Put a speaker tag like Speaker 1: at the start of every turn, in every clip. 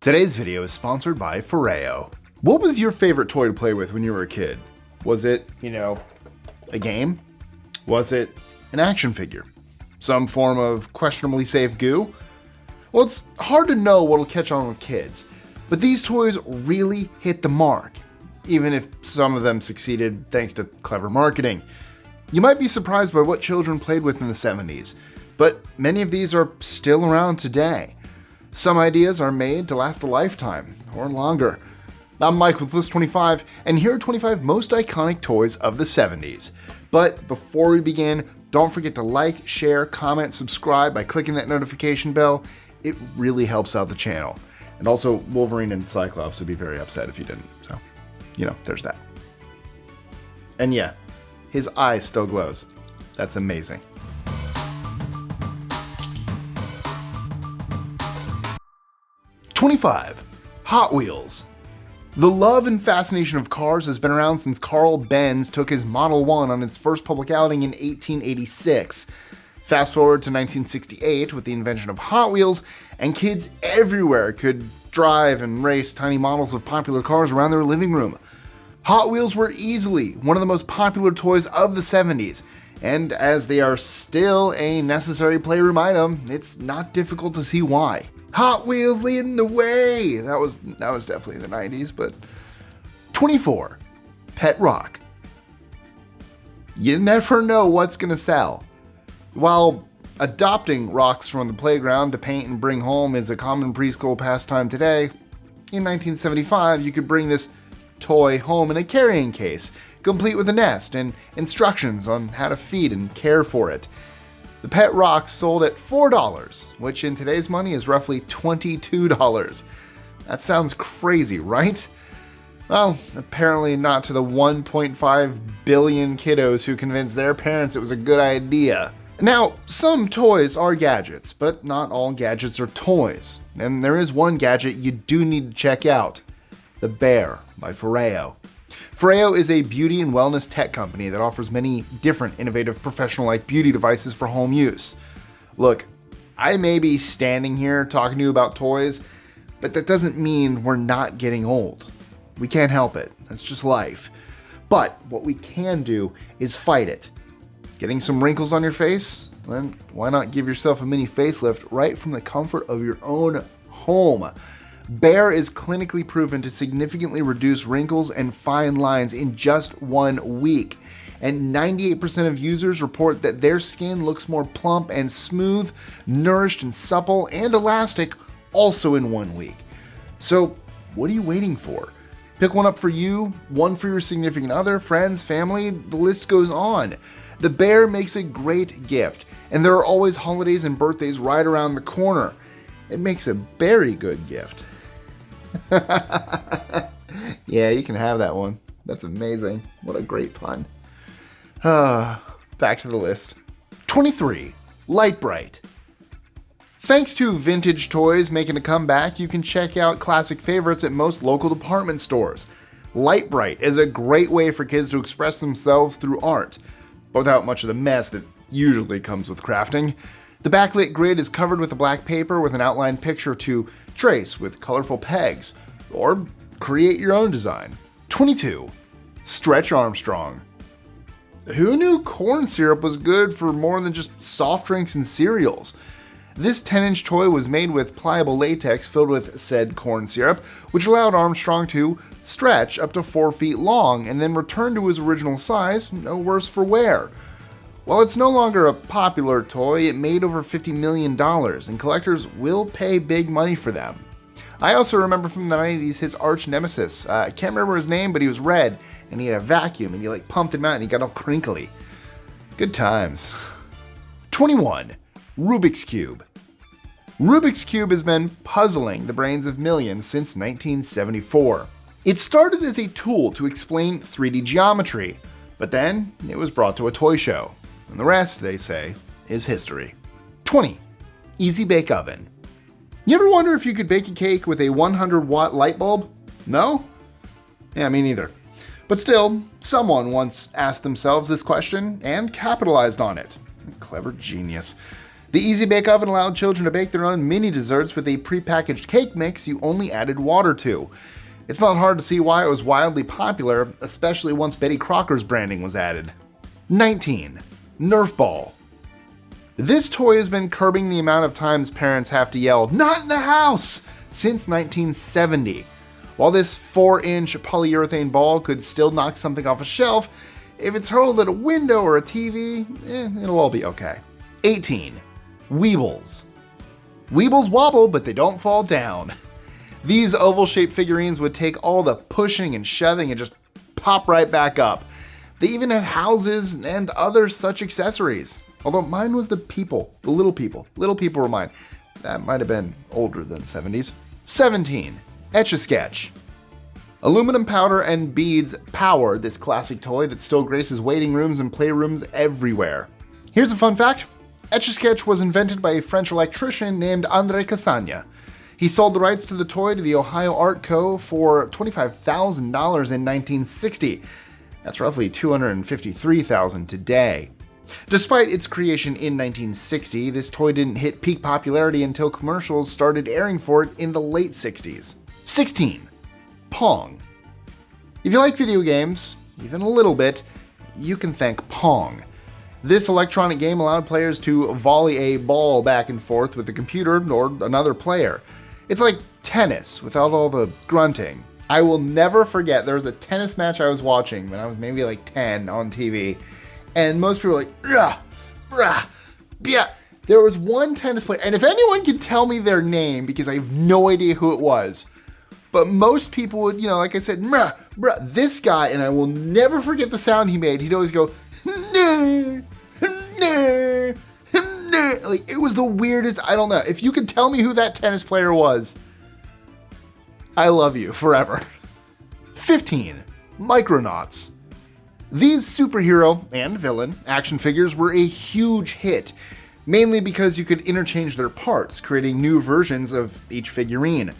Speaker 1: Today's video is sponsored by Foreo. What was your favorite toy to play with when you were a kid? Was it, a game? Was it an action figure? Some form of questionably safe goo? Well, it's hard to know what'll catch on with kids, but these toys really hit the mark, even if some of them succeeded thanks to clever marketing. You might be surprised by what children played with in the 70s, but many of these are still around today. Some ideas are made to last a lifetime, or longer. I'm Mike with List 25, and here are 25 most iconic toys of the 70s. But before we begin, don't forget to like, share, comment, subscribe by clicking that notification bell. It really helps out the channel. And also, Wolverine and Cyclops would be very upset if you didn't. So, there's that. And yeah, his eye still glows. That's amazing. #25. Hot Wheels. The love and fascination of cars has been around since Carl Benz took his Model 1 on its first public outing in 1886. Fast forward to 1968 with the invention of Hot Wheels, and kids everywhere could drive and race tiny models of popular cars around their living room. Hot Wheels were easily one of the most popular toys of the 70s, and as they are still a necessary playroom item, it's not difficult to see why. Hot Wheels leading the way! That was definitely the 90s, but... 24. Pet Rock. You never know what's gonna sell. While adopting rocks from the playground to paint and bring home is a common preschool pastime today, in 1975 you could bring this toy home in a carrying case, complete with a nest and instructions on how to feed and care for it. The Pet Rock sold at $4, which in today's money is roughly $22. That sounds crazy, right? Well, apparently not to the 1.5 billion kiddos who convinced their parents it was a good idea. Now, some toys are gadgets, but not all gadgets are toys. And there is one gadget you do need to check out: the Bear by Foreo. Foreo is a beauty and wellness tech company that offers many different innovative professional-like beauty devices for home use. Look, I may be standing here talking to you about toys, but that doesn't mean we're not getting old. We can't help it. That's just life. But what we can do is fight it. Getting some wrinkles on your face? Then why not give yourself a mini facelift right from the comfort of your own home? Bear is clinically proven to significantly reduce wrinkles and fine lines in just 1 week. And 98% of users report that their skin looks more plump and smooth, nourished and supple and elastic also in 1 week. So what are you waiting for? Pick one up for you, one for your significant other, friends, family, the list goes on. The Bear makes a great gift, and there are always holidays and birthdays right around the corner. It makes a very good gift. Yeah, you can have that one. That's amazing. What a great pun. Back to the list. 23. Lite-Brite. Thanks to vintage toys making a comeback, you can check out classic favorites at most local department stores. Lite-Brite is a great way for kids to express themselves through art, without much of the mess that usually comes with crafting. The backlit grid is covered with a black paper with an outline picture to trace with colorful pegs, or create your own design. 22. Stretch Armstrong. Who knew corn syrup was good for more than just soft drinks and cereals? This 10-inch toy was made with pliable latex filled with said corn syrup, which allowed Armstrong to stretch up to 4 feet long and then return to his original size, no worse for wear. While it's no longer a popular toy, it made over $50 million, and collectors will pay big money for them. I also remember from the 90s his arch nemesis. I can't remember his name, but he was red, and he had a vacuum, and you pumped him out, and he got all crinkly. Good times. 21. Rubik's Cube. Rubik's Cube has been puzzling the brains of millions since 1974. It started as a tool to explain 3D geometry, but then it was brought to a toy show. And the rest, they say, is history. 20. Easy Bake Oven. You ever wonder if you could bake a cake with a 100-watt light bulb? No? Yeah, me neither. But still, someone once asked themselves this question and capitalized on it. Clever genius. The Easy Bake Oven allowed children to bake their own mini desserts with a prepackaged cake mix you only added water to. It's not hard to see why it was wildly popular, especially once Betty Crocker's branding was added. 19. Nerf Ball. This toy has been curbing the amount of times parents have to yell, "Not in the house!" since 1970. While this 4-inch polyurethane ball could still knock something off a shelf, if it's hurled at a window or a TV, it'll all be okay. 18. Weebles. Weebles wobble, but they don't fall down. These oval-shaped figurines would take all the pushing and shoving and just pop right back up. They even had houses and other such accessories. Although mine was the people, the little people. Little people were mine. That might have been older than the 70s. 17. Etch-a-Sketch. Aluminum powder and beads power this classic toy that still graces waiting rooms and playrooms everywhere. Here's a fun fact. Etch-a-Sketch was invented by a French electrician named André Cassagne. He sold the rights to the toy to the Ohio Art Co. for $25,000 in 1960. That's roughly $253,000 today. Despite its creation in 1960, this toy didn't hit peak popularity until commercials started airing for it in the late 60s. 16. Pong. If you like video games, even a little bit, you can thank Pong. This electronic game allowed players to volley a ball back and forth with the computer or another player. It's like tennis without all the grunting. I will never forget, there was a tennis match I was watching when I was maybe like 10 on TV, and most people were like, "Rah, rah, yeah." There was one tennis player, and if anyone can tell me their name, because I have no idea who it was, but most people would, like I said, "Brah, brah," this guy, and I will never forget the sound he made. He'd always go, "Nah, nah, nah." Like, it was the weirdest. I don't know. If you could tell me who that tennis player was, I love you forever. 15. Micronauts. These superhero and villain action figures were a huge hit, mainly because you could interchange their parts, creating new versions of each figurine.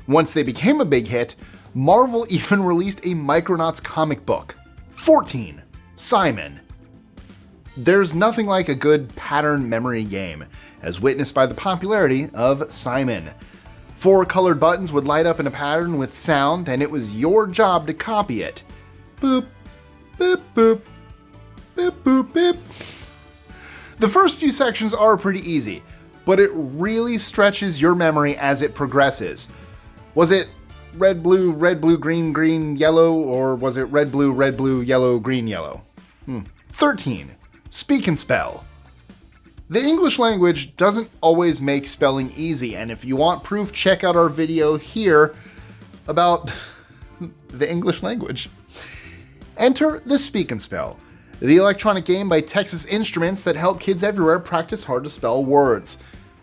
Speaker 1: Once they became a big hit, Marvel even released a Micronauts comic book. 14. Simon. There's nothing like a good pattern memory game, as witnessed by the popularity of Simon. 4 colored buttons would light up in a pattern with sound, and it was your job to copy it. Boop, boop, boop, boop, boop, boop. The first few sections are pretty easy, but it really stretches your memory as it progresses. Was it red, blue, green, green, yellow, or was it red, blue, yellow, green, yellow? 13. Speak and Spell. The English language doesn't always make spelling easy, and if you want proof, check out our video here about the English language. Enter the Speak and Spell, the electronic game by Texas Instruments that helped kids everywhere practice hard to spell words.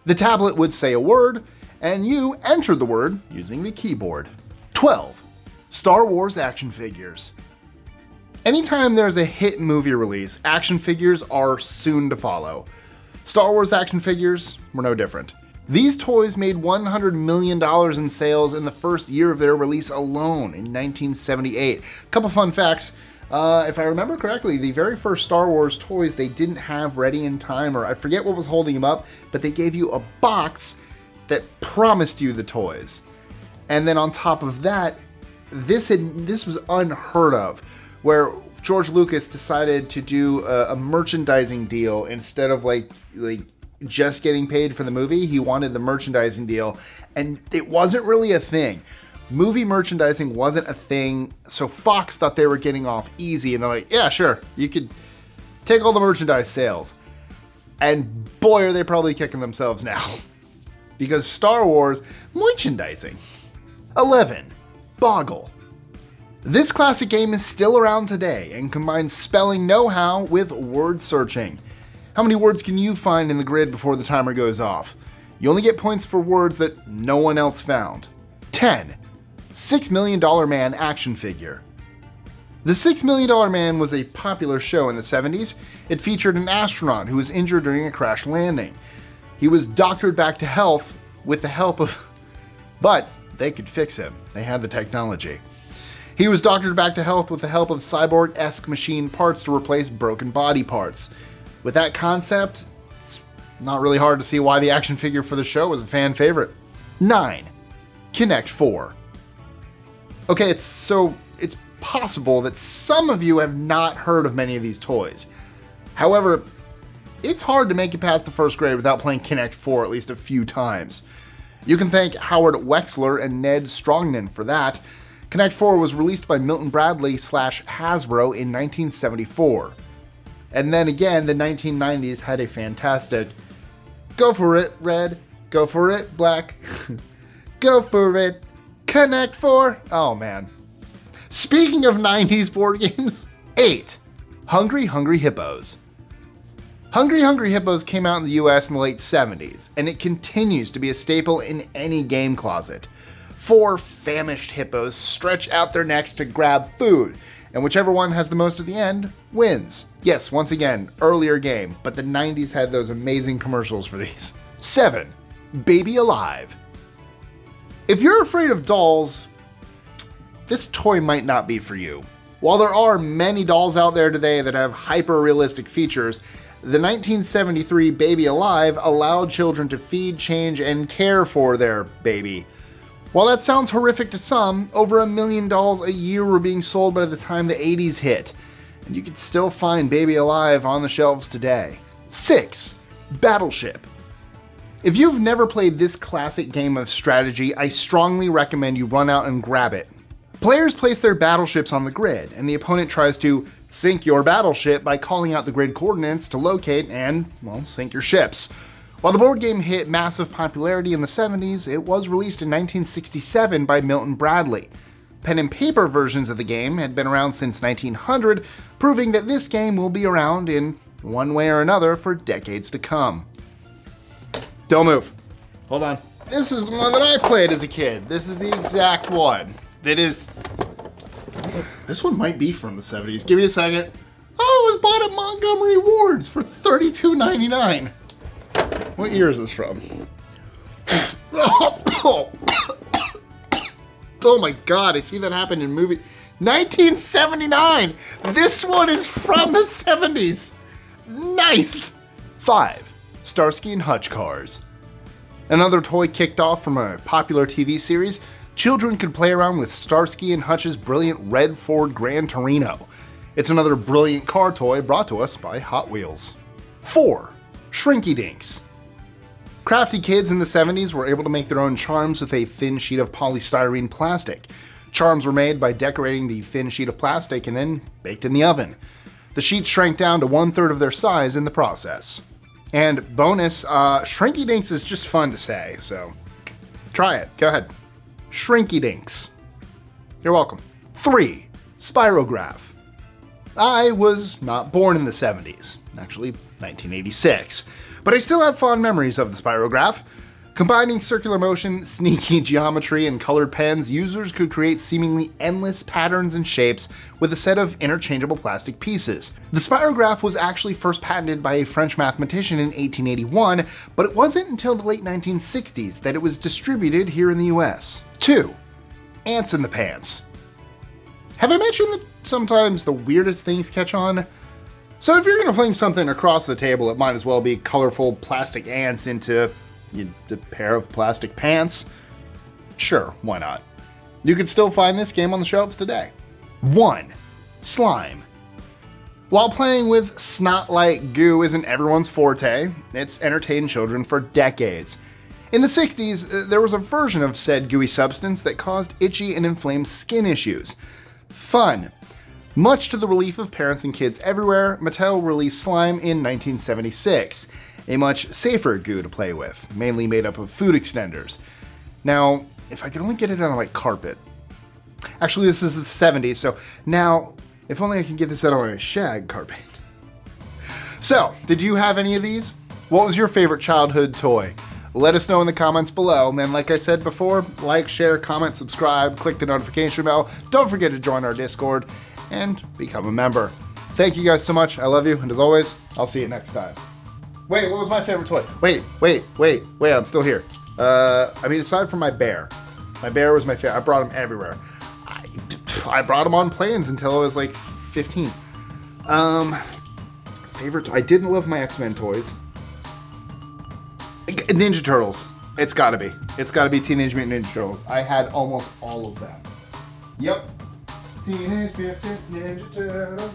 Speaker 1: The tablet would say a word, and you entered the word using the keyboard. 12. Star Wars action figures. Anytime there's a hit movie release, action figures are soon to follow. Star Wars action figures were no different. These toys made $100 million in sales in the first year of their release alone in 1978. Couple fun facts. If I remember correctly, the very first Star Wars toys they didn't have ready in time, or I forget what was holding them up, but they gave you a box that promised you the toys. And then on top of that, this was unheard of, where George Lucas decided to do a merchandising deal instead of like just getting paid for the movie. He wanted the merchandising deal, and it wasn't really a thing. Movie merchandising wasn't a thing, so Fox thought they were getting off easy, and they're like, "Yeah, sure, you could take all the merchandise sales." And boy, are they probably kicking themselves now. Because Star Wars merchandising. 11. Boggle. This classic game is still around today and combines spelling know-how with word searching. How many words can you find in the grid before the timer goes off? You only get points for words that no one else found. 10. $6 Million Man action figure. The $6 Million Man was a popular show in the 70s. It featured an astronaut who was injured during a crash landing. He was doctored back to health with the help of... But they could fix him. They had the technology. He was doctored back to health with the help of cyborg-esque machine parts to replace broken body parts. With that concept, it's Not really hard to see why the action figure for the show was a fan favorite. 9. Connect 4. Okay, it's possible that some of you have not heard of many of these toys. However, it's hard to make it past the first grade without playing Connect 4 at least a few times. You can thank Howard Wexler and Ned Strongman for that. Connect 4 was released by Milton Bradley / Hasbro in 1974. And then again, the 1990s had a fantastic go for it, red, go for it, black, go for it, Connect 4. Oh man. Speaking of 90s board games, 8. Hungry Hungry Hippos. Hungry Hungry Hippos came out in the US in the late 70s, and it continues to be a staple in any game closet. 4 famished hippos stretch out their necks to grab food, and whichever one has the most at the end wins. Yes, once again, earlier game, but the 90s had those amazing commercials for these. 7. Baby Alive. If you're afraid of dolls, this toy might not be for you. While there are many dolls out there today that have hyper-realistic features, the 1973 Baby Alive allowed children to feed, change, and care for their baby. While that sounds horrific to some, over $1 million a year were being sold by the time the 80s hit, and you can still find Baby Alive on the shelves today. 6. Battleship. If you've never played this classic game of strategy, I strongly recommend you run out and grab it. Players place their battleships on the grid, and the opponent tries to sink your battleship by calling out the grid coordinates to locate and, well, sink your ships. While the board game hit massive popularity in the 70s, it was released in 1967 by Milton Bradley. Pen and paper versions of the game had been around since 1900, proving that this game will be around in one way or another for decades to come. Don't move. Hold on. This is the one that I played as a kid. This is the exact one. That is... This one might be from the 70s. Give me a second. Oh, it was bought at Montgomery Ward's for $32.99. What year is this from? Oh my god, I see that happen in movie. 1979! This one is from the 70s! Nice! 5. Starsky and Hutch cars. Another toy kicked off from a popular TV series, children could play around with Starsky and Hutch's brilliant red Ford Gran Torino. It's another brilliant car toy brought to us by Hot Wheels. 4. Shrinky Dinks. Crafty kids in the 70s were able to make their own charms with a thin sheet of polystyrene plastic. Charms were made by decorating the thin sheet of plastic and then baked in the oven. The sheets shrank down to 1/3 of their size in the process. And bonus, Shrinky Dinks is just fun to say, so try it. Go ahead. Shrinky Dinks. You're welcome. 3. Spirograph. I was not born in the 70s, actually 1986, but I still have fond memories of the Spirograph. Combining circular motion, sneaky geometry, and colored pens, users could create seemingly endless patterns and shapes with a set of interchangeable plastic pieces. The Spirograph was actually first patented by a French mathematician in 1881, but it wasn't until the late 1960s that it was distributed here in the US. 2. Ants in the Pants. Have I mentioned that sometimes the weirdest things catch on? So if you're going to fling something across the table, it might as well be colorful plastic ants into a pair of plastic pants. Sure, why not? You can still find this game on the shelves today. 1. Slime. While playing with snot-like goo isn't everyone's forte, it's entertained children for decades. In the 60s, there was a version of said gooey substance that caused itchy and inflamed skin issues. Fun. Much to the relief of parents and kids everywhere, Mattel released Slime in 1976, a much safer goo to play with, mainly made up of food extenders. Now, if I could only get it on like carpet. Actually, this is the 70s, so now, if only I could get this out on a shag carpet. So, did you have any of these? What was your favorite childhood toy? Let us know in the comments below, and like I said before, like, share, comment, subscribe, click the notification bell, don't forget to join our Discord, and become a member. Thank you guys so much, I love you, and as always, I'll see you next time. Wait, what was my favorite toy? Wait, I'm still here. Aside from my bear. My bear was my favorite. I brought him everywhere. I brought him on planes until I was like 15. Favorite, I didn't love my X-Men toys. Ninja Turtles. It's gotta be. It's gotta be Teenage Mutant Ninja Turtles. I had almost all of them. Yep. Teenage Mutant Ninja Turtles.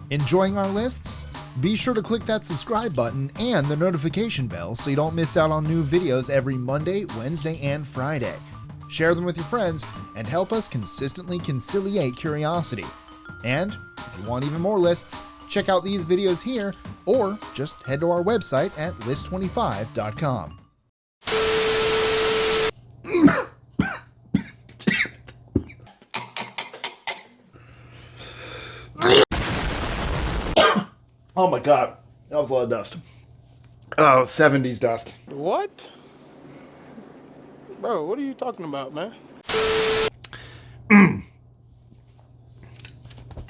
Speaker 2: Enjoying our lists? Be sure to click that subscribe button and the notification bell so you don't miss out on new videos every Monday, Wednesday, and Friday. Share them with your friends and help us consistently conciliate curiosity. And if you want even more lists, check out these videos here or just head to our website at list25.com.
Speaker 1: Oh my god, that was a lot of dust. Oh, 70s dust.
Speaker 3: What? Bro, what are you talking about, man?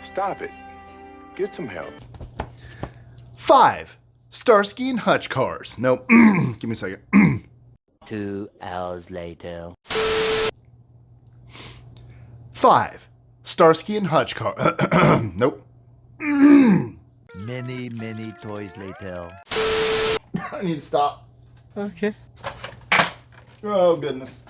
Speaker 4: Stop it. Get some help.
Speaker 1: 5. Starsky and Hutch cars. Nope. Give me a second.
Speaker 5: 2 hours later.
Speaker 1: 5. Starsky and Hutch car. Nope.
Speaker 5: Many, many toys later.
Speaker 1: I need to stop.
Speaker 3: Okay.
Speaker 1: Oh, goodness.